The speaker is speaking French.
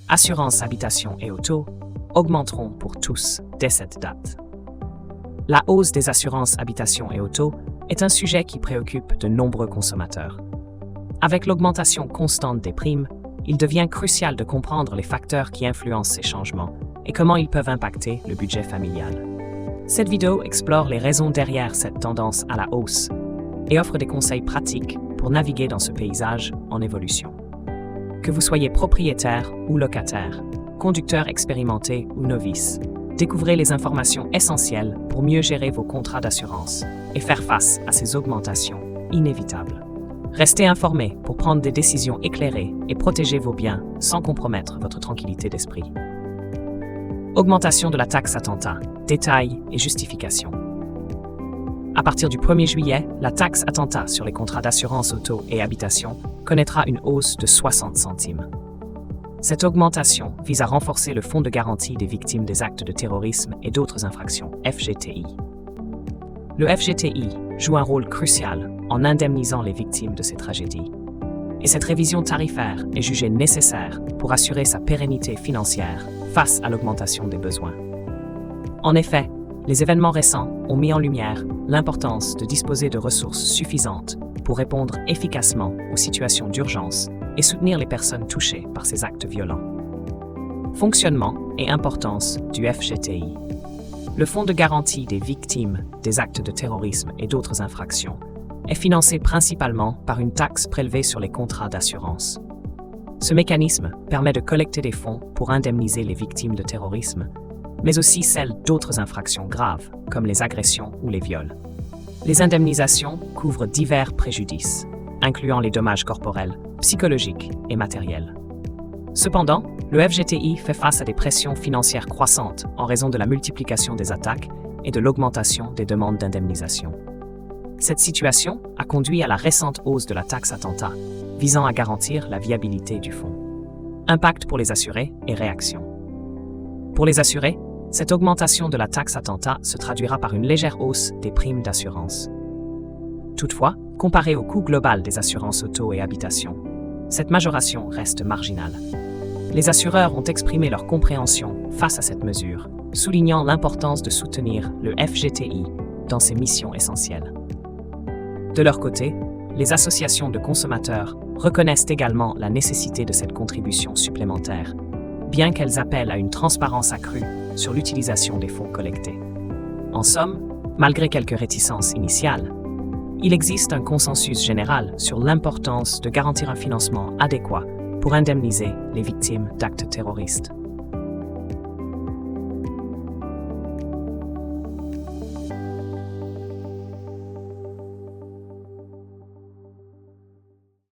Assurance habitation et auto augmenteront pour tous dès cette date. La hausse des assurances habitation et auto est un sujet qui préoccupe de nombreux consommateurs. Avec l'augmentation constante des primes, il devient crucial de comprendre les facteurs qui influencent ces changements et comment ils peuvent impacter le budget familial. Cette vidéo explore les raisons derrière cette tendance à la hausse et offre des conseils pratiques pour naviguer dans ce paysage en évolution. Que vous soyez propriétaire ou locataire, conducteur expérimenté ou novice, découvrez les informations essentielles pour mieux gérer vos contrats d'assurance et faire face à ces augmentations inévitables. Restez informés pour prendre des décisions éclairées et protéger vos biens sans compromettre votre tranquillité d'esprit. Augmentation de la taxe attentat, détails et justifications. À partir du 1er juillet, la taxe attentat sur les contrats d'assurance auto et habitation connaîtra une hausse de 60 centimes. Cette augmentation vise à renforcer le Fonds de garantie des victimes des actes de terrorisme et d'autres infractions, FGTI. Le FGTI joue un rôle crucial en indemnisant les victimes de ces tragédies. Et cette révision tarifaire est jugée nécessaire pour assurer sa pérennité financière face à l'augmentation des besoins. En effet, les événements récents ont mis en lumière l'importance de disposer de ressources suffisantes pour répondre efficacement aux situations d'urgence et soutenir les personnes touchées par ces actes violents. Fonctionnement et importance du FGTI. Le Fonds de garantie des victimes des actes de terrorisme et d'autres infractions est financé principalement par une taxe prélevée sur les contrats d'assurance. Ce mécanisme permet de collecter des fonds pour indemniser les victimes de terrorisme, mais aussi celles d'autres infractions graves, comme les agressions ou les viols. Les indemnisations couvrent divers préjudices, incluant les dommages corporels, psychologiques et matériels. Cependant, le FGTI fait face à des pressions financières croissantes en raison de la multiplication des attaques et de l'augmentation des demandes d'indemnisation. Cette situation a conduit à la récente hausse de la taxe attentat, visant à garantir la viabilité du fonds. Impact pour les assurés et réaction. Pour les assurés, cette augmentation de la taxe attentat se traduira par une légère hausse des primes d'assurance. Toutefois, comparée au coût global des assurances auto et habitation, cette majoration reste marginale. Les assureurs ont exprimé leur compréhension face à cette mesure, soulignant l'importance de soutenir le FGTI dans ses missions essentielles. De leur côté, les associations de consommateurs reconnaissent également la nécessité de cette contribution supplémentaire, bien qu'elles appellent à une transparence accrue sur l'utilisation des fonds collectés. En somme, malgré quelques réticences initiales, il existe un consensus général sur l'importance de garantir un financement adéquat pour indemniser les victimes d'actes terroristes.